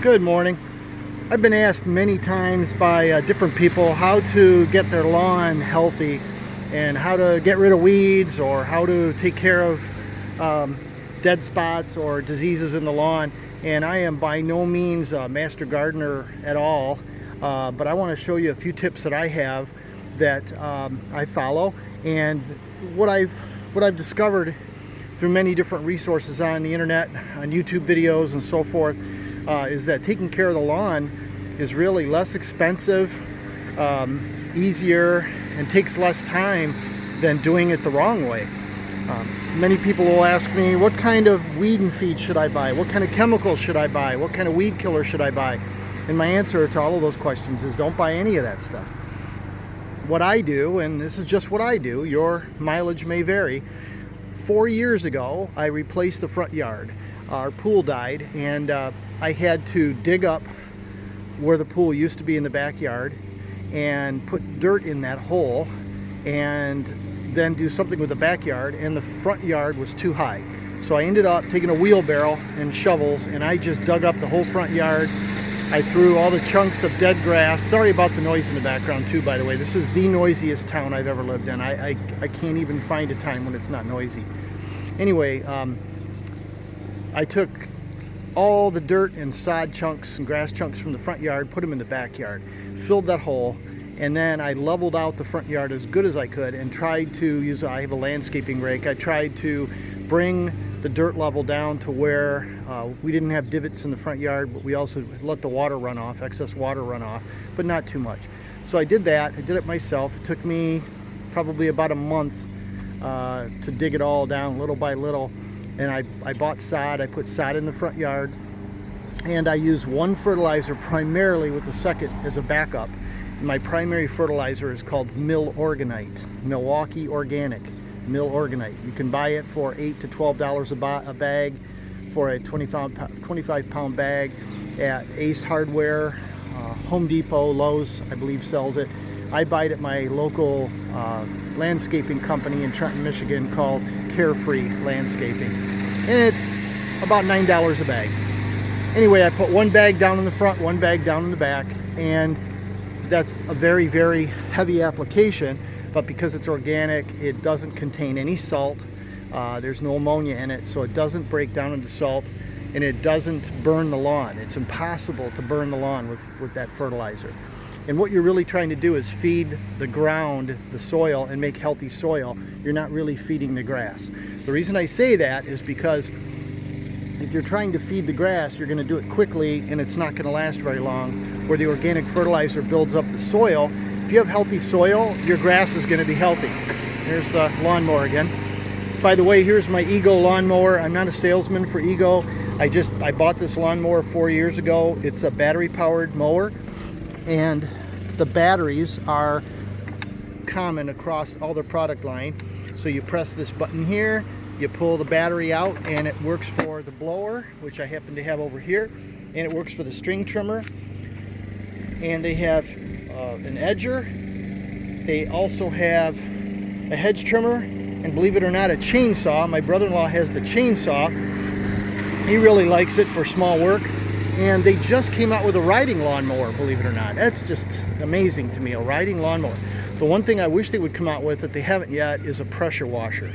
Good morning. I've been asked many times by different people how to get their lawn healthy and how to get rid of weeds or how to take care of dead spots or diseases in the lawn. And I am by no means a master gardener at all, but I want to show you a few tips that I have that I follow, and what I've discovered through many different resources on the internet, on YouTube videos and so forth, is that taking care of the lawn is really less expensive, easier, and takes less time than doing it the wrong way. Many people will ask me, what kind of weed and feed should I buy? What kind of chemicals should I buy? What kind of weed killer should I buy? And my answer to all of those questions is don't buy any of that stuff. What I do, and this is just what I do, your mileage may vary. 4 years ago, I replaced the front yard. Our pool died, and I had to dig up where the pool used to be in the backyard and put dirt in that hole and then do something with the backyard, and the front yard was too high. So I ended up taking a wheelbarrow and shovels, and I just dug up the whole front yard. I threw all the chunks of dead grass. Sorry about the noise in the background too, by the way. This is the noisiest town I've ever lived in. I can't even find a time when it's not noisy. Anyway, I took all the dirt and sod chunks and grass chunks from the front yard, put them in the backyard, filled that hole, and then I leveled out the front yard as good as I could and tried to use, I have a landscaping rake, I tried to bring the dirt level down to where we didn't have divots in the front yard, but we also let the water run off, excess water run off, but not too much. So I did that. I did it myself. It took me probably about a month to dig it all down little by little. And I bought sod. I put sod in the front yard, and I use one fertilizer primarily with the second as a backup. My primary fertilizer is called Milorganite, Milwaukee Organic Milorganite. You can buy it for $8 to $12 a bag for a 25 pound bag at Ace Hardware, Home Depot, Lowe's, I believe, sells it. I buy it at my local landscaping company in Trenton, Michigan called Carefree Landscaping, and it's about $9 a bag. Anyway, I put one bag down in the front, one bag down in the back, and that's a very, very heavy application, but because it's organic, it doesn't contain any salt. There's no ammonia in it, so it doesn't break down into salt, and it doesn't burn the lawn. It's impossible to burn the lawn with that fertilizer. And what you're really trying to do is feed the ground, the soil, and make healthy soil. You're not really feeding the grass. The reason I say that is because if you're trying to feed the grass, you're going to do it quickly, and it's not going to last very long. Where the organic fertilizer builds up the soil, if you have healthy soil, your grass is going to be healthy. There's the lawnmower again. By the way, here's my Ego lawnmower. I'm not a salesman for Ego. I bought this lawnmower 4 years ago. It's a battery-powered mower, and the batteries are common across all their product line. So you press this button here, you pull the battery out, and it works for the blower, which I happen to have over here, and it works for the string trimmer. And they have an edger. They also have a hedge trimmer, and believe it or not, a chainsaw. My brother-in-law has the chainsaw. He really likes it for small work. And they just came out with a riding lawnmower, believe it or not. That's just amazing to me, a riding lawnmower. The one thing I wish they would come out with that they haven't yet is a pressure washer.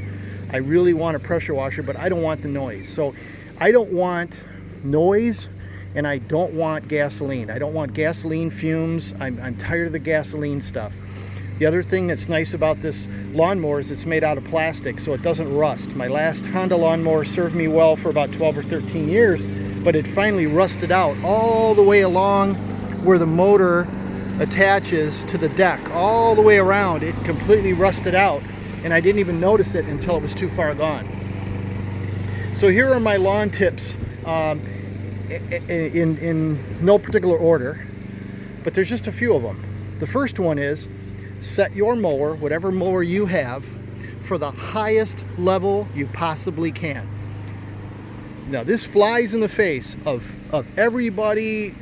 I really want a pressure washer, but I don't want the noise. So I don't want noise, and I don't want gasoline. I don't want gasoline fumes. I'm tired of the gasoline stuff. The other thing that's nice about this lawnmower is it's made out of plastic, so it doesn't rust. My last Honda lawnmower served me well for about 12 or 13 years, but it finally rusted out all the way along where the motor attaches to the deck, all the way around. It completely rusted out, and I didn't even notice it until it was too far gone. So here are my lawn tips in no particular order, but there's just a few of them. The first one is set your mower, whatever mower you have, for the highest level you possibly can. Now, this flies in the face of everybody's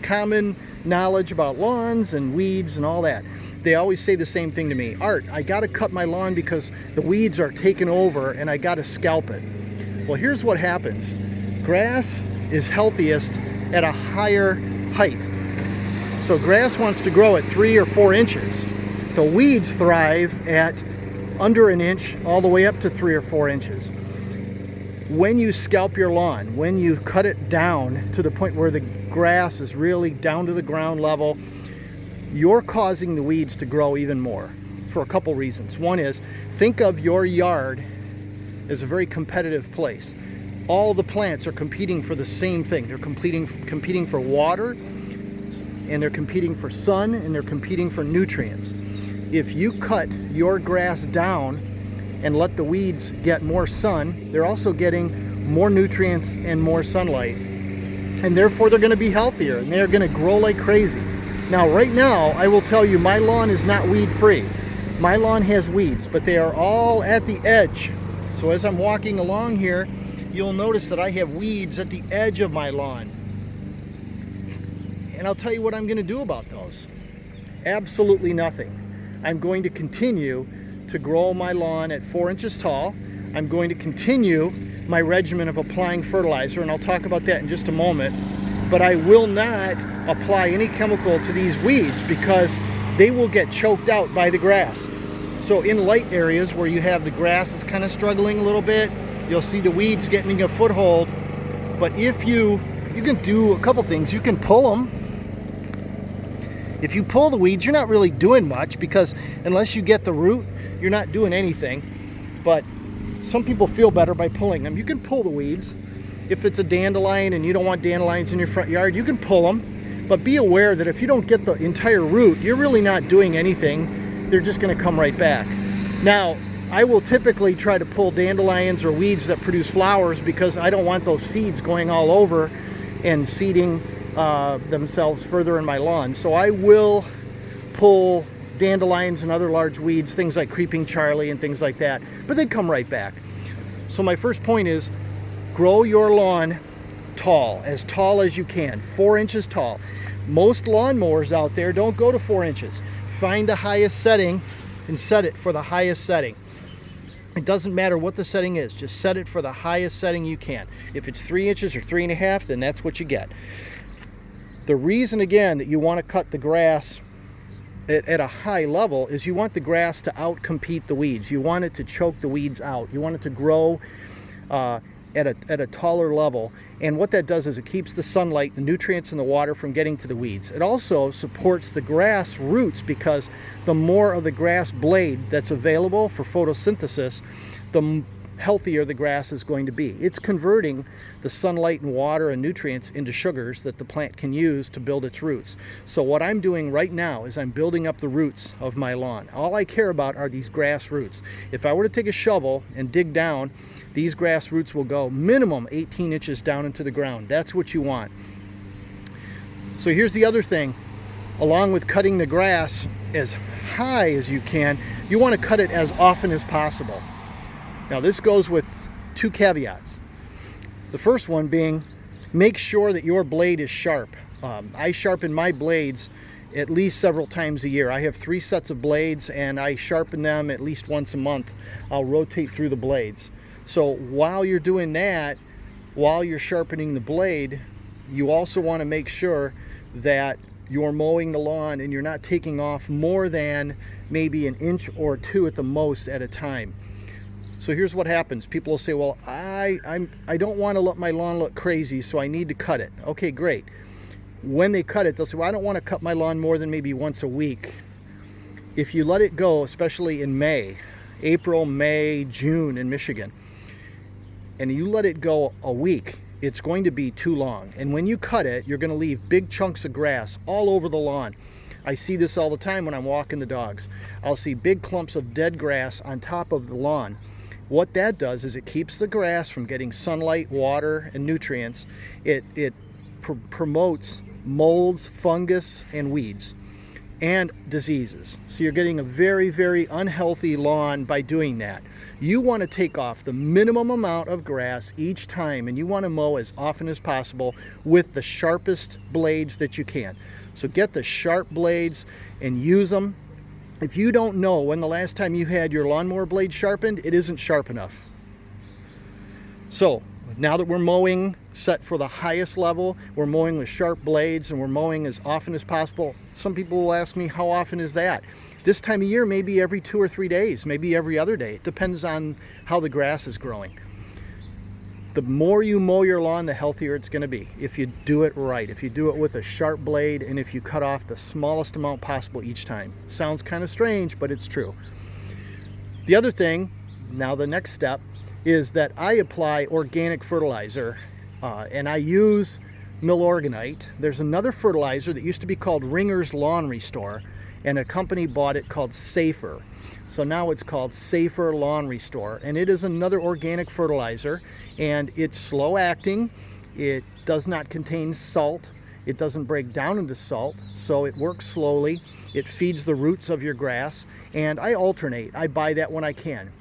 common knowledge about lawns and weeds and all that. They always say the same thing to me. Art, I got to cut my lawn because the weeds are taking over and I got to scalp it. Well, here's what happens. Grass is healthiest at a higher height. So grass wants to grow at 3 or 4 inches. The weeds thrive at under an inch all the way up to 3 or 4 inches. When you scalp your lawn, when you cut it down to the point where the grass is really down to the ground level, you're causing the weeds to grow even more for a couple reasons. One is, think of your yard as a very competitive place. All the plants are competing for the same thing. They're competing for water, and they're competing for sun, and they're competing for nutrients. If you cut your grass down and let the weeds get more sun, they're also getting more nutrients and more sunlight. And therefore they're gonna be healthier and they're gonna grow like crazy. Now, right now, I will tell you, my lawn is not weed free. My lawn has weeds, but they are all at the edge. So as I'm walking along here, you'll notice that I have weeds at the edge of my lawn. And I'll tell you what I'm gonna do about those. Absolutely nothing. I'm going to continue to grow my lawn at 4 inches tall. I'm going to continue my regimen of applying fertilizer, and I'll talk about that in just a moment. But I will not apply any chemical to these weeds because they will get choked out by the grass. So in light areas where you have the grass is kind of struggling a little bit, you'll see the weeds getting a foothold. But if you can do a couple things. You can pull them. If you pull the weeds, you're not really doing much, because unless you get the root, you're not doing anything. But some people feel better by pulling them. You can pull the weeds. If it's a dandelion and you don't want dandelions in your front yard, you can pull them. But be aware that if you don't get the entire root, you're really not doing anything. They're just going to come right back. Now, I will typically try to pull dandelions or weeds that produce flowers because I don't want those seeds going all over and seeding themselves further in my lawn. So I will pull dandelions and other large weeds, things like creeping Charlie and things like that, but they come right back. So my first point is, grow your lawn tall as you can, 4 inches tall. Most lawnmowers out there don't go to 4 inches. Find the highest setting and set it for the highest setting. It doesn't matter what the setting is, just set it for the highest setting you can. If it's 3 inches or 3.5, then that's what you get. The reason, again, that you want to cut the grass at a high level is you want the grass to outcompete the weeds. You want it to choke the weeds out. You want it to grow at a taller level. And what that does is it keeps the sunlight, the nutrients, and the water from getting to the weeds. It also supports the grass roots, because the more of the grass blade that's available for photosynthesis, the healthier the grass is going to be. It's converting the sunlight and water and nutrients into sugars that the plant can use to build its roots. So what I'm doing right now is I'm building up the roots of my lawn. All I care about are these grass roots. If I were to take a shovel and dig down, these grass roots will go minimum 18 inches down into the ground. That's what you want. So here's the other thing. Along with cutting the grass as high as you can, you want to cut it as often as possible. Now this goes with 2 caveats. The first one being, make sure that your blade is sharp. I sharpen my blades at least several times a year. I have 3 sets of blades and I sharpen them at least once a month. I'll rotate through the blades. So while you're doing that, while you're sharpening the blade, you also want to make sure that you're mowing the lawn and you're not taking off more than maybe 1 inch or 2 at the most at a time. So here's what happens. People will say, well, I don't want to let my lawn look crazy, so I need to cut it. Okay, great. When they cut it, they'll say, well, I don't want to cut my lawn more than maybe once a week. If you let it go, especially in May, April, May, June in Michigan, and you let it go a week, it's going to be too long. And when you cut it, you're going to leave big chunks of grass all over the lawn. I see this all the time when I'm walking the dogs. I'll see big clumps of dead grass on top of the lawn. What that does is it keeps the grass from getting sunlight, water, and nutrients. It promotes molds, fungus, and weeds, and diseases. So you're getting a very, very unhealthy lawn by doing that. You want to take off the minimum amount of grass each time, and you want to mow as often as possible with the sharpest blades that you can. So get the sharp blades and use them. If you don't know when the last time you had your lawnmower blade sharpened, it isn't sharp enough. So Now that we're mowing set for the highest level, we're mowing with sharp blades and we're mowing as often as possible. Some people will ask me, how often is that? This time of year, maybe every 2 or 3 days, maybe every other day. It depends on how the grass is growing. The more you mow your lawn, the healthier it's going to be if you do it right, if you do it with a sharp blade, and if you cut off the smallest amount possible each time. Sounds kind of strange, but it's true. The other thing, now the next step, is that I apply organic fertilizer and I use Milorganite. There's another fertilizer that used to be called Ringer's Lawn Restore, and a company bought it called Safer. So now it's called Safer Lawn Restore, and it is another organic fertilizer, and it's slow acting. It does not contain salt. It doesn't break down into salt, so it works slowly. It feeds the roots of your grass, and I alternate. I buy that when I can.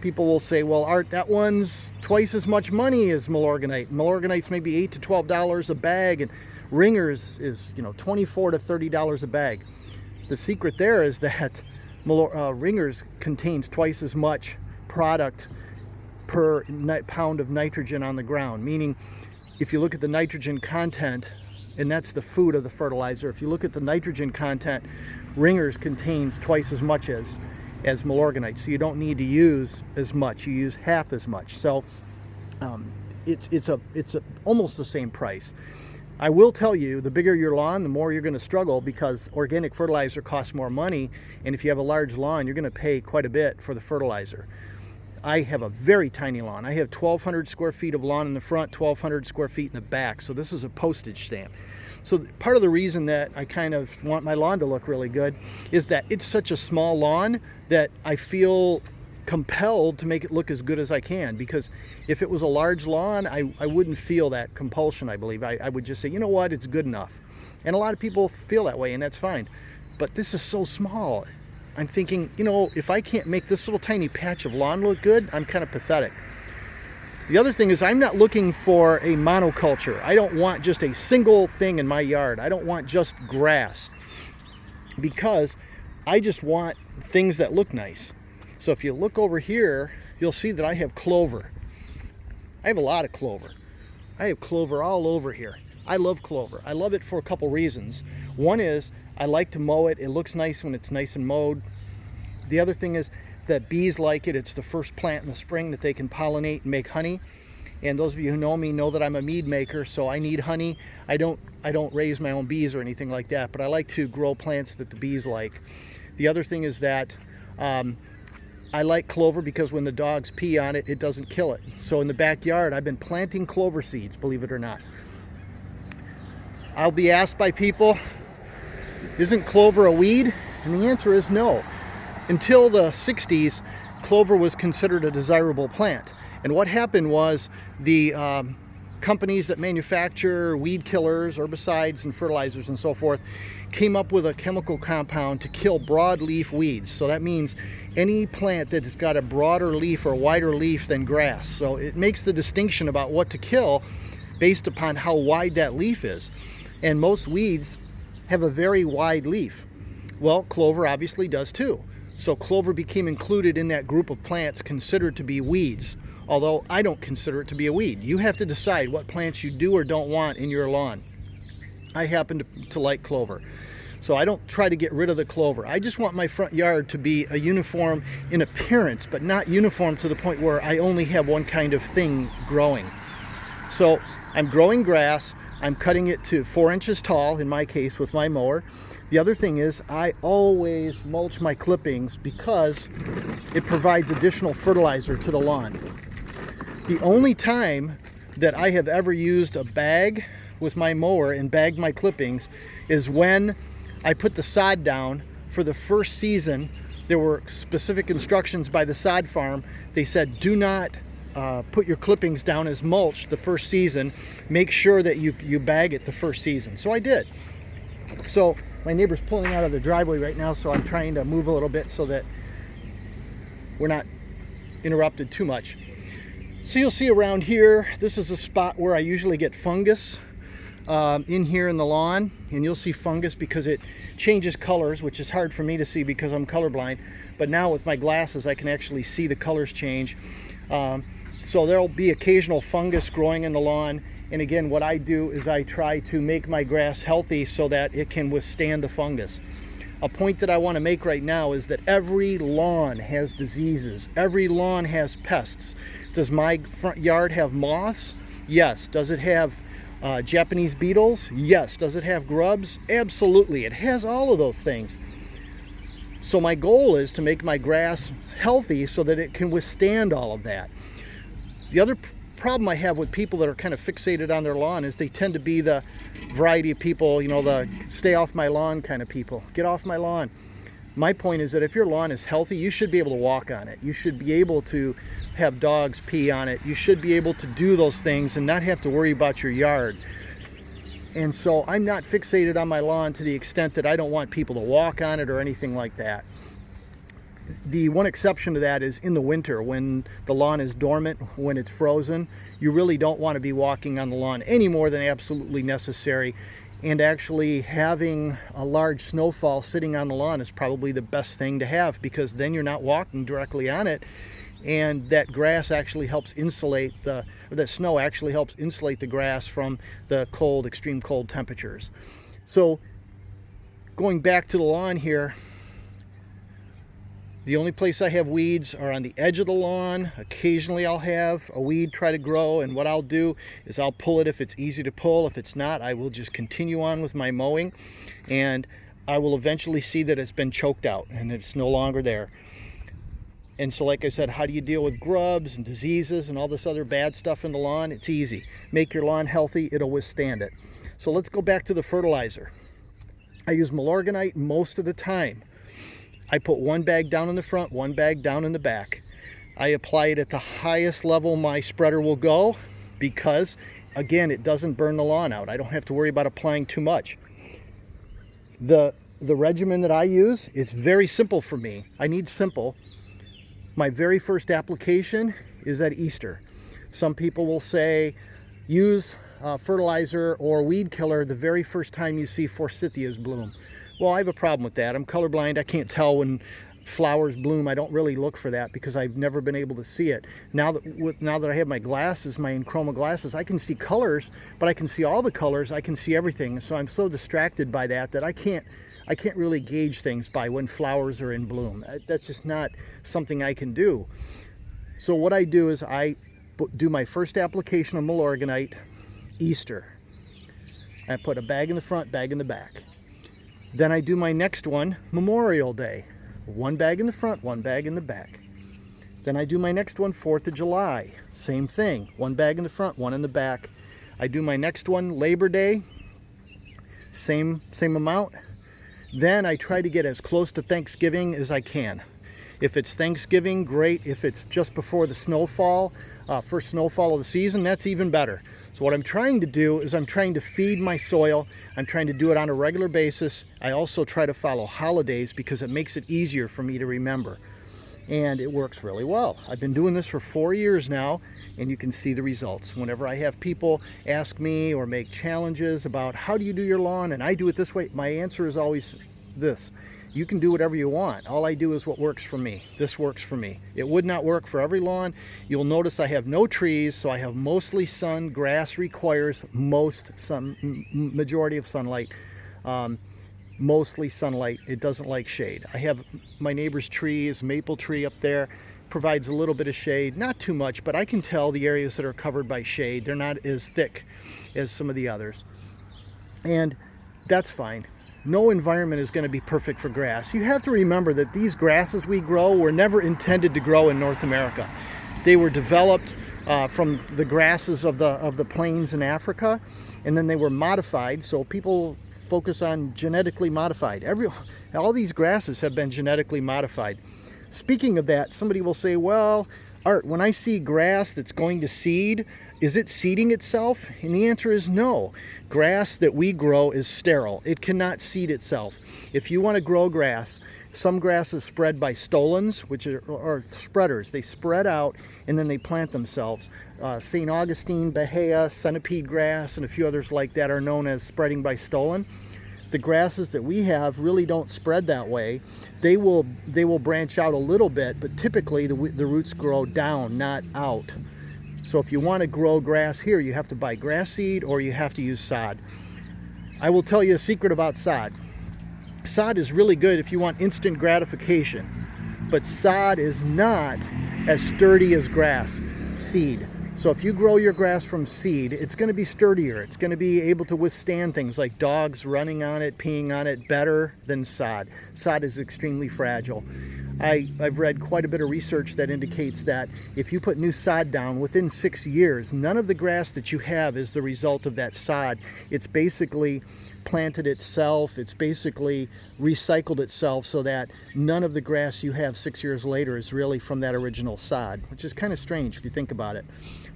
People will say, well, Art, that one's twice as much money as Milorganite. Milorganite's maybe $8 to $12 a bag, and Ringer's is $24 to $30 a bag. The secret there is that Ringer's contains twice as much product per pound of nitrogen on the ground, meaning if you look at the nitrogen content, and that's the food of the fertilizer, if you look at the nitrogen content, Ringer's contains twice as much as Milorganite, so you don't need to use as much, you use half as much. So it's almost the same price. I will tell you, the bigger your lawn, the more you're going to struggle, because organic fertilizer costs more money, and if you have a large lawn, you're going to pay quite a bit for the fertilizer. I have a very tiny lawn. I have 1,200 square feet of lawn in the front, 1,200 square feet in the back, so this is a postage stamp. So part of the reason that I kind of want my lawn to look really good is that it's such a small lawn that I feel compelled to make it look as good as I can, because if it was a large lawn, I wouldn't feel that compulsion, I believe. I would just say, you know what, it's good enough. And a lot of people feel that way, and that's fine. But this is so small. I'm thinking, if I can't make this little tiny patch of lawn look good, I'm kind of pathetic. The other thing is, I'm not looking for a monoculture. I don't want just a single thing in my yard. I don't want just grass, because I just want things that look nice. So if you look over here, you'll see that I have clover. I have a lot of clover. I have clover all over here. I love clover. I love it for a couple reasons. One is I like to mow it. It looks nice when it's nice and mowed. The other thing is that bees like it. It's the first plant in the spring that they can pollinate and make honey. And those of you who know me know that I'm a mead maker, so I need honey. I don't raise my own bees or anything like that, but I like to grow plants that the bees like. The other thing is that I like clover because when the dogs pee on it, it doesn't kill it. So in the backyard, I've been planting clover seeds, believe it or not. I'll be asked by people, isn't clover a weed? And the answer is no. Until the 60s, clover was considered a desirable plant. And what happened was the companies that manufacture weed killers, herbicides, and fertilizers and so forth came up with a chemical compound to kill broadleaf weeds. So that means any plant that has got a broader leaf or wider leaf than grass. So it makes the distinction about what to kill based upon how wide that leaf is. And most weeds have a very wide leaf. Well, clover obviously does too. So clover became included in that group of plants considered to be weeds, although I don't consider it to be a weed. You have to decide what plants you do or don't want in your lawn. I happen to like clover, so I don't try to get rid of the clover. I just want my front yard to be a uniform in appearance, but not uniform to the point where I only have one kind of thing growing. So I'm growing grass. I'm cutting it to 4 inches tall, in my case, with my mower. The other thing is I always mulch my clippings because it provides additional fertilizer to the lawn. The only time that I have ever used a bag with my mower and bagged my clippings is when I put the sod down for the first season. There were specific instructions by the sod farm. They said, do not put your clippings down as mulch the first season. Make sure that you bag it the first season. So I did. So my neighbor's pulling out of the driveway right now, so I'm trying to move a little bit so that we're not interrupted too much. So you'll see around here, this is a spot where I usually get fungus in here in the lawn, and you'll see fungus because it changes colors, which is hard for me to see because I'm colorblind. But now with my glasses, I can actually see the colors change. So there'll be occasional fungus growing in the lawn. And again, what I do is I try to make my grass healthy so that it can withstand the fungus. A point that I want to make right now is that every lawn has diseases. Every lawn has pests. Does my front yard have moths? Yes. Does it have Japanese beetles? Yes. Does it have grubs? Absolutely. It has all of those things. So my goal is to make my grass healthy so that it can withstand all of that. The other problem I have with people that are kind of fixated on their lawn is they tend to be the variety of people, you know, the stay off my lawn kind of people. Get off my lawn. My point is that if your lawn is healthy, you should be able to walk on it. You should be able to have dogs pee on it. You should be able to do those things and not have to worry about your yard. And so I'm not fixated on my lawn to the extent that I don't want people to walk on it or anything like that. The one exception to that is in the winter when the lawn is dormant, when it's frozen. You really don't want to be walking on the lawn any more than absolutely necessary. And actually having a large snowfall sitting on the lawn is probably the best thing to have, because then you're not walking directly on it, and that grass actually helps insulate the snow actually helps insulate the grass from the cold, extreme cold temperatures. So going back to the lawn here, the only place I have weeds are on the edge of the lawn. Occasionally I'll have a weed try to grow, and what I'll do is I'll pull it if it's easy to pull. If it's not, I will just continue on with my mowing, and I will eventually see that it's been choked out and it's no longer there. And so like I said, how do you deal with grubs and diseases and all this other bad stuff in the lawn? It's easy. Make your lawn healthy, it'll withstand it. So let's go back to the fertilizer. I use Milorganite most of the time. I put one bag down in the front, one bag down in the back. I apply it at the highest level my spreader will go because, again, it doesn't burn the lawn out. I don't have to worry about applying too much. The regimen that I use is very simple for me. I need simple. My very first application is at Easter. Some people will say use fertilizer or weed killer the very first time you see forsythias bloom. Well, I have a problem with that. I'm colorblind. I can't tell when flowers bloom. I don't really look for that because I've never been able to see it. Now that I have my glasses, my Enchroma glasses, I can see colors, but I can see all the colors. I can see everything. So I'm so distracted by that I can't really gauge things by when flowers are in bloom. That's just not something I can do. So what I do is I do my first application of Milorganite Easter. I put a bag in the front, bag in the back. Then I do my next one Memorial Day. One bag in the front, one bag in the back. Then I do my next one 4th of July. Same thing. One bag in the front, one in the back. I do my next one Labor Day. Same amount. Then I try to get as close to Thanksgiving as I can. If it's Thanksgiving, great. If it's just before the snowfall, first snowfall of the season, that's even better. So what I'm trying to do is I'm trying to feed my soil. I'm trying to do it on a regular basis. I also try to follow holidays because it makes it easier for me to remember. And it works really well. I've been doing this for 4 years now, and you can see the results. Whenever I have people ask me or make challenges about how do you do your lawn and I do it this way, my answer is always this: you can do whatever you want. All I do is what works for me. This works for me. It would not work for every lawn. You'll notice I have no trees, so I have mostly sun. Grass requires majority of sunlight. Mostly sunlight. It doesn't like shade. I have my neighbor's trees, maple tree up there, provides a little bit of shade, not too much, but I can tell the areas that are covered by shade, they're not as thick as some of the others. And that's fine. No environment is going to be perfect for grass. You have to remember that these grasses we grow were never intended to grow in North America. They were developed from the grasses of the plains in Africa, and then they were modified. So people focus on genetically modified. All these grasses have been genetically modified. Speaking of that, somebody will say, well, Art, when I see grass that's going to seed, is it seeding itself? And the answer is no. Grass that we grow is sterile. It cannot seed itself. If you want to grow grass, some grass is spread by stolons, which are spreaders. They spread out and then they plant themselves. St. Augustine, Bahia, centipede grass, and a few others like that are known as spreading by stolon. The grasses that we have really don't spread that way. They will branch out a little bit, but typically the roots grow down, not out. So if you want to grow grass here, you have to buy grass seed or you have to use sod. I will tell you a secret about sod. Sod is really good if you want instant gratification, but sod is not as sturdy as grass seed. So if you grow your grass from seed, it's going to be sturdier. It's going to be able to withstand things like dogs running on it, peeing on it, better than sod. Sod is extremely fragile. I've read quite a bit of research that indicates that if you put new sod down within 6 years, none of the grass that you have is the result of that sod. It's basically planted itself, it's basically recycled itself, so that none of the grass you have 6 years later is really from that original sod, which is kind of strange if you think about it.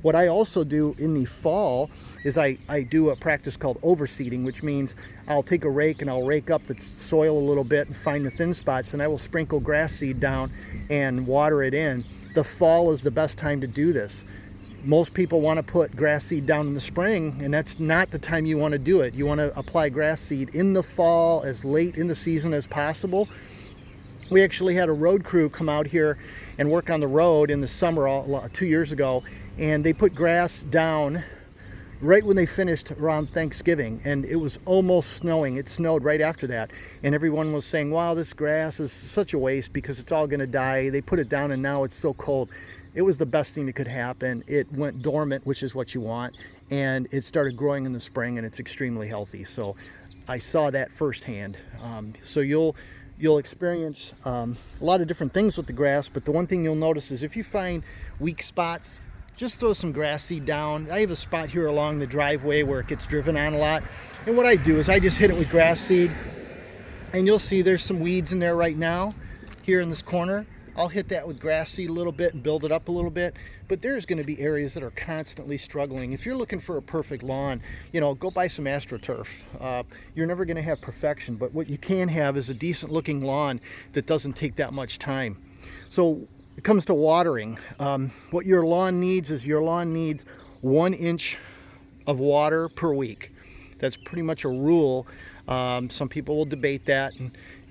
What I also do in the fall is I do a practice called overseeding, which means I'll take a rake and I'll rake up the soil a little bit and find the thin spots, and I will sprinkle grass seed down and water it in. The fall is the best time to do this. Most people want to put grass seed down in the spring, and that's not the time you want to do it. You want to apply grass seed in the fall, as late in the season as possible. We actually had a road crew come out here and work on the road in the summer 2 years ago, and they put grass down right when they finished around Thanksgiving, and it was almost snowing. It snowed right after that, and everyone was saying, wow, this grass is such a waste because it's all going to die. They put it down and now it's so cold. It was the best thing that could happen. It went dormant, which is what you want, and it started growing in the spring, and it's extremely healthy. So I saw that firsthand. So you'll experience a lot of different things with the grass, but the one thing you'll notice is if you find weak spots, just throw some grass seed down. I have a spot here along the driveway where it gets driven on a lot, and what I do is I just hit it with grass seed, and you'll see there's some weeds in there right now here in this corner. I'll hit that with grass seed a little bit and build it up a little bit, but there's going to be areas that are constantly struggling. If you're looking for a perfect lawn, go buy some AstroTurf. You're never going to have perfection, but what you can have is a decent looking lawn that doesn't take that much time. So it comes to watering. What your lawn needs is 1 inch of water per week. That's pretty much a rule. Some people will debate that,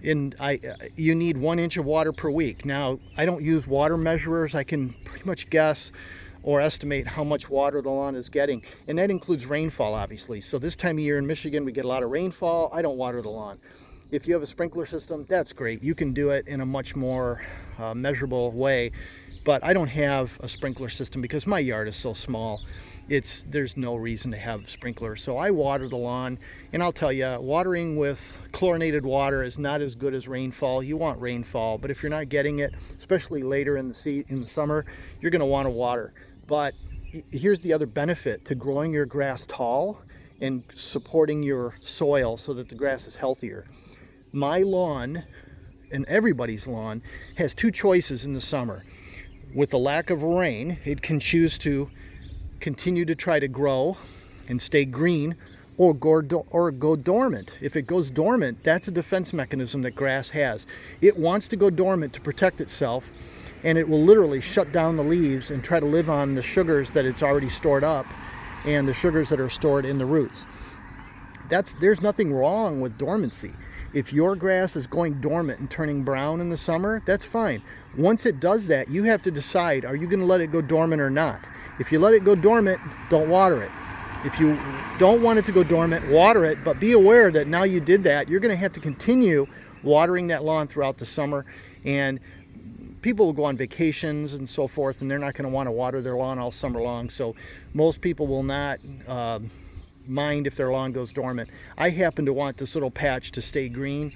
and you need 1 inch of water per week. Now, I don't use water measurers. I can pretty much guess or estimate how much water the lawn is getting, and that includes rainfall, obviously. So this time of year in Michigan, we get a lot of rainfall. I don't water the lawn. If you have a sprinkler system, that's great. You can do it in a much more measurable way, but I don't have a sprinkler system because my yard is so small. There's no reason to have sprinklers. So I water the lawn, and I'll tell you, watering with chlorinated water is not as good as rainfall. You want rainfall, but if you're not getting it, especially later in the summer, you're going to want to water. But here's the other benefit to growing your grass tall and supporting your soil so that the grass is healthier. My lawn, and everybody's lawn, has two choices in the summer. With the lack of rain, it can choose to continue to try to grow and stay green, or go dormant. If it goes dormant, that's a defense mechanism that grass has. It wants to go dormant to protect itself, and it will literally shut down the leaves and try to live on the sugars that it's already stored up and the sugars that are stored in the roots. There's nothing wrong with dormancy. If your grass is going dormant and turning brown in the summer, that's fine. Once it does that, you have to decide, are you going to let it go dormant or not? If you let it go dormant, don't water it. If you don't want it to go dormant, water it, but be aware that now you did that, you're going to have to continue watering that lawn throughout the summer, and people will go on vacations and so forth, and they're not going to want to water their lawn all summer long. So most people will not mind if their lawn goes dormant. I happen to want this little patch to stay green,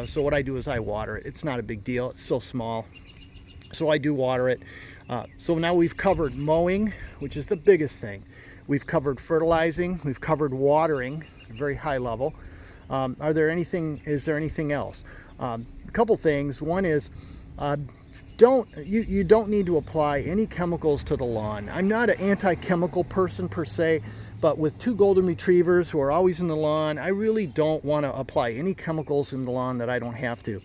so what I do is I water it. It's not a big deal. It's so small, so I do water it. So now we've covered mowing, which is the biggest thing. We've covered fertilizing. We've covered watering, very high level. Is there anything else? A couple things. One is you don't need to apply any chemicals to the lawn. I'm not an anti-chemical person per se, but with two golden retrievers who are always in the lawn, I really don't want to apply any chemicals in the lawn that I don't have to.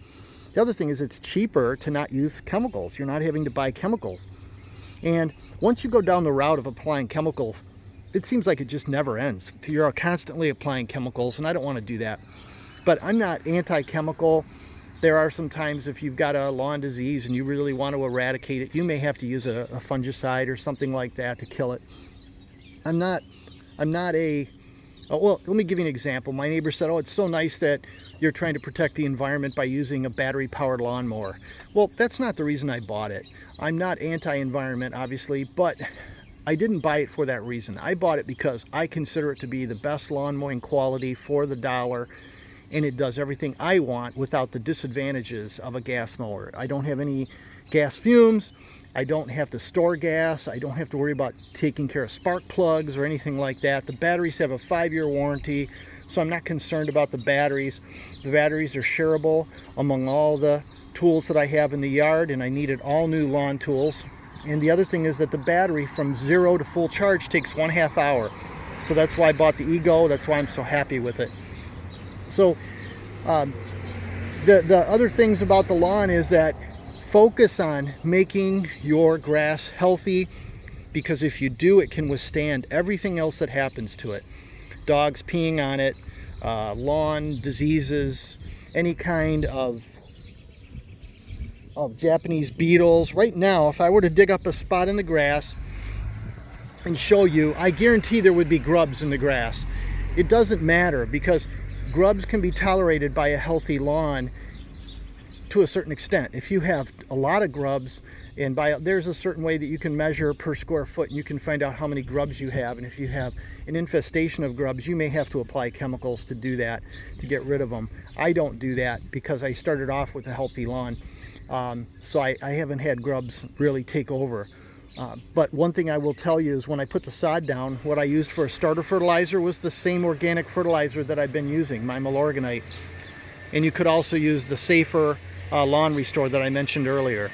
The other thing is it's cheaper to not use chemicals. You're not having to buy chemicals. And once you go down the route of applying chemicals, it seems like it just never ends. You're constantly applying chemicals, and I don't want to do that. But I'm not anti-chemical. There are some times if you've got a lawn disease and you really want to eradicate it, you may have to use a fungicide or something like that to kill it. I'm not a well, let me give you an example. My neighbor said, oh, it's so nice that you're trying to protect the environment by using a battery-powered lawnmower. Well, that's not the reason I bought it. I'm not anti-environment, obviously, but I didn't buy it for that reason. I bought it because I consider it to be the best lawn mowing quality for the dollar, and it does everything I want without the disadvantages of a gas mower. I don't have any gas fumes. I don't have to store gas. I don't have to worry about taking care of spark plugs or anything like that. The batteries have a 5-year warranty, so I'm not concerned about the batteries. The batteries are shareable among all the tools that I have in the yard, and I needed all new lawn tools. And the other thing is that the battery from 0 to full charge takes 1/2 hour. So that's why I bought the Ego. That's why I'm so happy with it. So the other things about the lawn is that focus on making your grass healthy, because if you do, it can withstand everything else that happens to it. Dogs peeing on it, lawn diseases, any kind of Japanese beetles. Right now, if I were to dig up a spot in the grass and show you, I guarantee there would be grubs in the grass. It doesn't matter, because grubs can be tolerated by a healthy lawn to a certain extent. If you have a lot of grubs, and there's a certain way that you can measure per square foot, and you can find out how many grubs you have. And if you have an infestation of grubs, you may have to apply chemicals to do that, to get rid of them. I don't do that because I started off with a healthy lawn. So I haven't had grubs really take over. But one thing I will tell you is when I put the sod down, what I used for a starter fertilizer was the same organic fertilizer that I've been using, my Milorganite. And you could also use the Safer Lawn Restore that I mentioned earlier.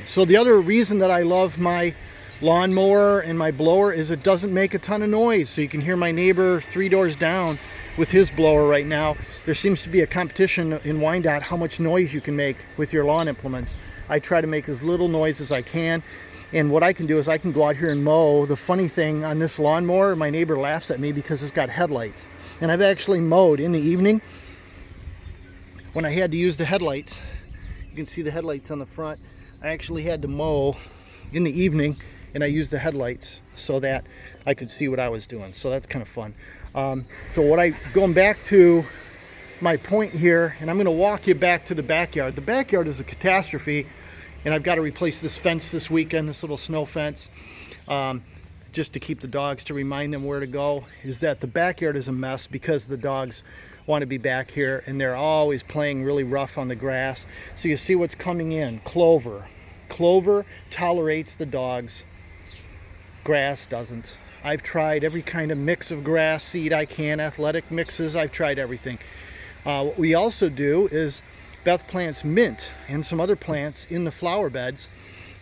So the other reason that I love my lawnmower and my blower is it doesn't make a ton of noise. So you can hear my neighbor 3 doors down with his blower right now. There seems to be a competition in Wyandotte how much noise you can make with your lawn implements. I try to make as little noise as I can. And what I can do is I can go out here and mow. The funny thing on this lawnmower, my neighbor laughs at me because it's got headlights. And I've actually mowed in the evening when I had to use the headlights. You can see the headlights on the front. I actually had to mow in the evening, and I used the headlights so that I could see what I was doing. So that's kind of fun. So going back to my point here, and I'm going to walk you back to the backyard. The backyard is a catastrophe, and I've got to replace this fence this weekend, this little snow fence, just to keep the dogs, to remind them where to go. Is that the backyard is a mess because the dogs want to be back here, and they're always playing really rough on the grass. So you see what's coming in. Clover. Clover tolerates the dogs. Grass doesn't. I've tried every kind of mix of grass seed I can, athletic mixes. I've tried everything. What we also do is Beth plants mint and some other plants in the flower beds,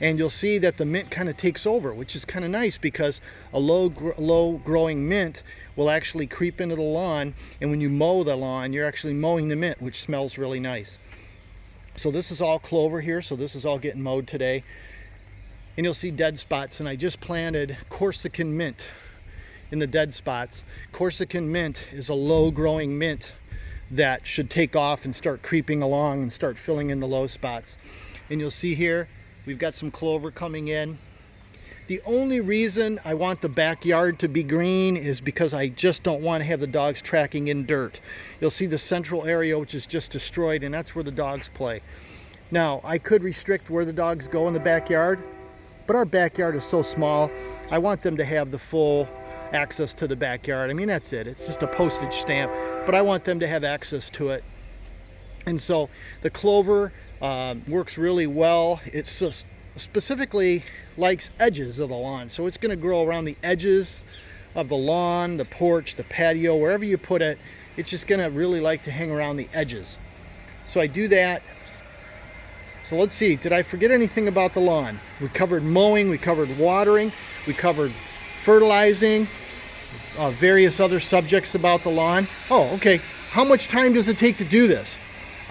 and you'll see that the mint kind of takes over, which is kind of nice because a low growing mint will actually creep into the lawn, and when you mow the lawn, you're actually mowing the mint, which smells really nice. So this is all clover here, so this is all getting mowed today. And you'll see dead spots, and I just planted Corsican mint in the dead spots. Corsican mint is a low growing mint that should take off and start creeping along and start filling in the low spots. And you'll see here, we've got some clover coming in. The only reason I want the backyard to be green is because I just don't want to have the dogs tracking in dirt. You'll see the central area, which is just destroyed, and that's where the dogs play. Now, I could restrict where the dogs go in the backyard, but our backyard is so small, I want them to have the full access to the backyard. I mean, that's it. It's just a postage stamp, but I want them to have access to it. And so the clover works really well. It's just specifically likes edges of the lawn, so it's going to grow around the edges of the lawn, the porch, the patio, wherever you put it. It's just going to really like to hang around the edges. So I do that. So let's see, did I forget anything about the lawn? We covered mowing, we covered watering, we covered fertilizing, various other subjects about the lawn. Oh, okay. How much time does it take to do this?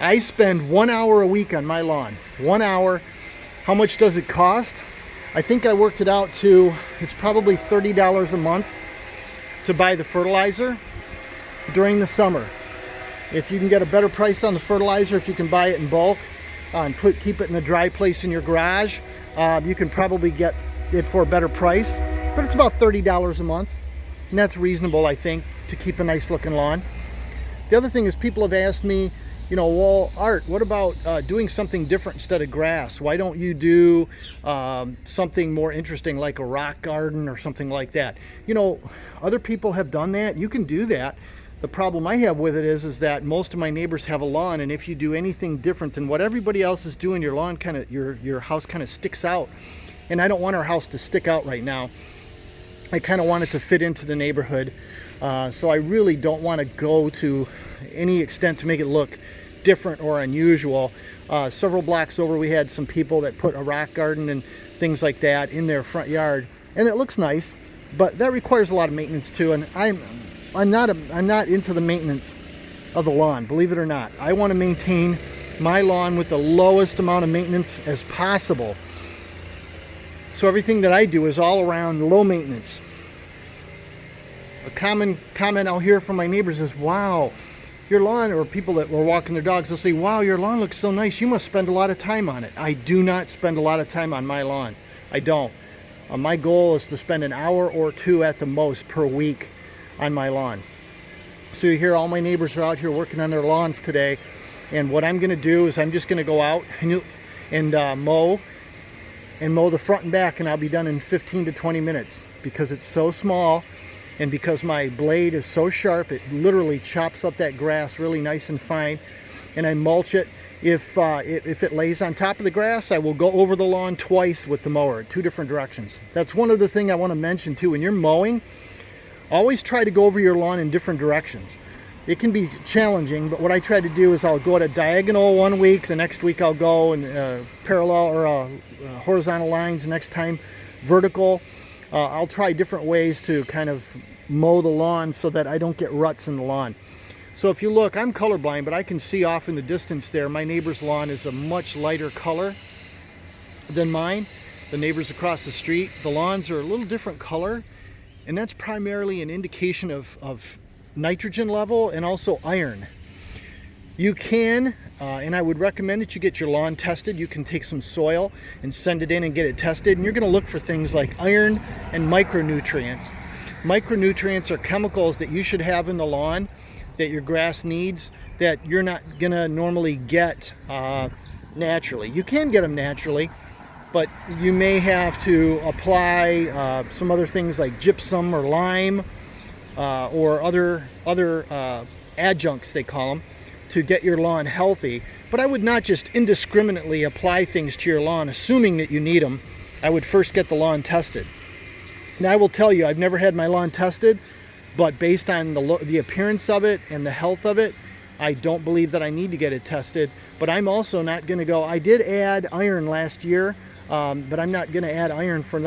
I spend 1 hour a week on my lawn. 1 hour. How much does it cost? I think I worked it out to, it's probably $30 a month to buy the fertilizer during the summer. If you can get a better price on the fertilizer, if you can buy it in bulk and keep it in a dry place in your garage, you can probably get it for a better price. But it's about $30 a month, and that's reasonable, I think, to keep a nice looking lawn. The other thing is, people have asked me, you know, well, Art, what about doing something different instead of grass? Why don't you do something more interesting like a rock garden or something like that? You know, other people have done that. You can do that. The problem I have with it is that most of my neighbors have a lawn, and if you do anything different than what everybody else is doing, your lawn kind of, your house kind of sticks out. And I don't want our house to stick out right now. I kind of want it to fit into the neighborhood. So I really don't want to go to any extent to make it look different or unusual. Several blocks over, we had some people that put a rock garden and things like that in their front yard, and it looks nice, but that requires a lot of maintenance too. And I'm not into the maintenance of the lawn, believe it or not. I want to maintain my lawn with the lowest amount of maintenance as possible. So everything that I do is all around low maintenance. A common comment I'll hear from my neighbors is, wow, your lawn, or people that were walking their dogs, they'll say, wow, your lawn looks so nice, you must spend a lot of time on it. I do not spend a lot of time on my lawn. I don't. My goal is to spend an hour or two at the most per week on my lawn. So you hear all my neighbors are out here working on their lawns today, and what I'm going to do is I'm just going to go out and mow the front and back, and I'll be done in 15 to 20 minutes because it's so small. And because my blade is so sharp, it literally chops up that grass really nice and fine. And I mulch it. If it lays on top of the grass, I will go over the lawn twice with the mower, 2 different directions. That's one other thing I want to mention too. When you're mowing, always try to go over your lawn in different directions. It can be challenging, but what I try to do is I'll go at a diagonal one week, the next week I'll go in parallel or horizontal lines, the next time vertical. I'll try different ways to kind of mow the lawn so that I don't get ruts in the lawn. So if you look, I'm colorblind, but I can see off in the distance there, my neighbor's lawn is a much lighter color than mine. The neighbors across the street, the lawns are a little different color, and that's primarily an indication of nitrogen level and also iron. You can, and I would recommend that you get your lawn tested. You can take some soil and send it in and get it tested, and you're going to look for things like iron and micronutrients. Micronutrients are chemicals that you should have in the lawn that your grass needs that you're not going to normally get naturally. You can get them naturally, but you may have to apply some other things like gypsum or lime or other adjuncts, they call them, to get your lawn healthy. But I would not just indiscriminately apply things to your lawn assuming that you need them. I would first get the lawn tested. Now I will tell you, I've never had my lawn tested, but based on the appearance of it and the health of it, I don't believe that I need to get it tested. But I'm also not going to go, I did add iron last year, but I'm not going to add iron for another